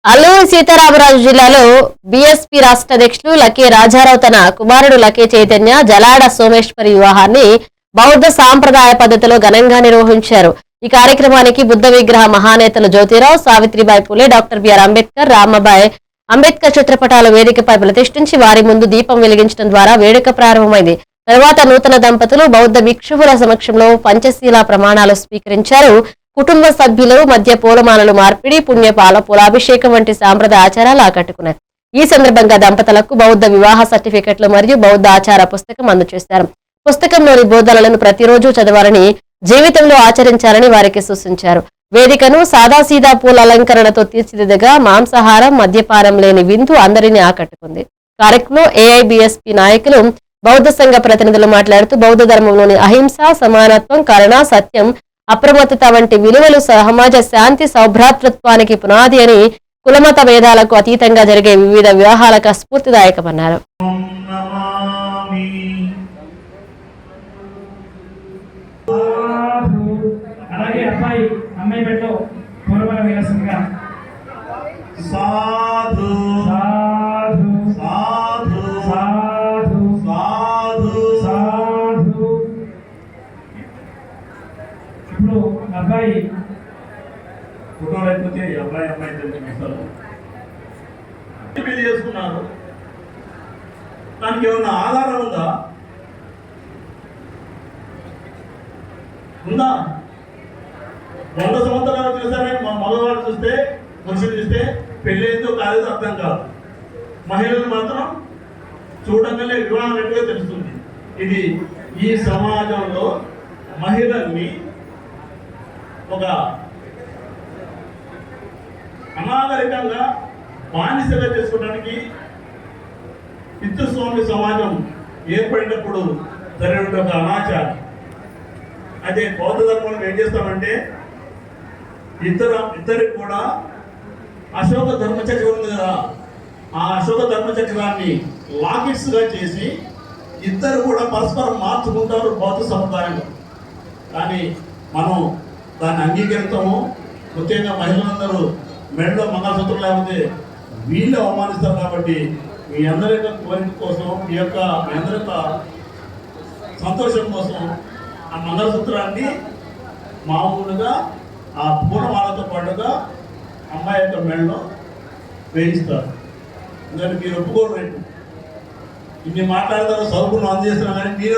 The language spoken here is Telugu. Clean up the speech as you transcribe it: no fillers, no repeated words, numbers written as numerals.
అల్లూరి సీతారామరాజు జిల్లాలో బీఎస్పీ రాష్ట్ర అధ్యక్షులు లకే రాజారావు తన కుమారుడు లకే చైతన్య జలాడ సోమేశ్వరి వివాహాన్ని బౌద్ధ సాంప్రదాయ పద్ధతిలో ఘనంగా నిర్వహించారు. ఈ కార్యక్రమానికి బుద్ధ విగ్రహ మహానేతలు జ్యోతిరావు, సావిత్రిబాయి పూలే, డాక్టర్ బిఆర్ అంబేద్కర్, రామబాయ్ అంబేద్కర్ చిత్రపటాల వేదికపై ప్రతిష్ఠించి వారి ముందు దీపం వెలిగించడం ద్వారా వేడుక ప్రారంభమైంది. తరువాత నూతన దంపతులు బౌద్ధ భిక్షువుల సమక్షంలో పంచశీల ప్రమాణాలు స్వీకరించారు. కుటుంబ సభ్యుల మధ్య పూలమాలలు మార్పిడి, పుణ్యపాల పూలాభిషేకం వంటి సాంప్రదాయ ఆచారాలు ఆకట్టుకున్నాయి. ఈ సందర్భంగా దంపతులకు బౌద్ధ వివాహ సర్టిఫికెట్లు మరియు బౌద్ధ ఆచార పుస్తకం అందజేశారు. పుస్తకంలోని బోధనలను ప్రతిరోజు చదవాలని, జీవితంలో ఆచరించాలని వారికి సూచించారు. వేదికను సాదాసీదా పూల అలంకరణతో తీర్చిదిద్దగా మాంసాహారం, మద్యపానం లేని విందు అందరినీ ఆకట్టుకుంది. కార్యక్రమంలో ఏఐబీఎస్పీ నాయకులు, బౌద్ధ సంఘ ప్రతినిధులు మాట్లాడుతూ బౌద్ధ ధర్మంలోని అహింస, సమానత్వం, కరుణ, సత్యం, అప్రమత్తత వంటి విలువలు సమాజ శాంతి సౌభ్రాతృత్వానికి పునాది అని, కులమత భేదాలకు అతీతంగా జరిగే వివిధ వివాహాలకు స్ఫూర్తిదాయకమన్నారు. ఇప్పుడు అబ్బాయి ఫోటో లేకపోతే అబ్బాయి అమ్మాయి పెళ్లి చేసుకున్నారు. దానికి ఏమన్నా ఆధారం ఉందా? ఉందా? 100 సంవత్సరాలు చూసారే మగవాళ్ళు చూస్తే, పురుషులు చూస్తే పెళ్లి ఏందో కాలేదో అర్థం కాదు. మహిళలు మాత్రం చూడంగానే వివాహం ఎట్టుగా తెలుస్తుంది. ఇది ఈ సమాజంలో మహిళల్ని ఒక అనాగరికంగా బానిసగా చేసుకోవడానికి పితృస్వామి సమాజం ఏర్పడినప్పుడు జరిగిన ఒక అనాచారం. అదే బౌద్ధ ధర్మంలో ఏం చేస్తామంటే ఇద్దరికి కూడా అశోక ధర్మచక్రం ఉంది కదా, ఆ అశోక ధర్మచక్రాన్ని లాకెట్స్గా చేసి ఇద్దరు కూడా పరస్పరం మార్చుకుంటారు బౌద్ధ సముదాయంలో. కానీ మనం దాన్ని అంగీకరిస్తాము. ముఖ్యంగా మహిళలందరూ మెడలో మంగళసూత్రం లేకపోతే వీళ్ళు అవమానిస్తారు. కాబట్టి మీ అందరి యొక్క కోరిక కోసం, మీ అందరి యొక్క సంతోషం కోసం ఆ మంగళసూత్రాన్ని మామూలుగా ఆ పూలమాలతో పాటుగా అమ్మాయి యొక్క మెడలో వేయిస్తారు. ఎందుకంటే మీరు ఒప్పుకోరు. రేపు ఇన్ని మాట్లాడతారు, సరుకులు అందజేస్తున్నారు కానీ మీరు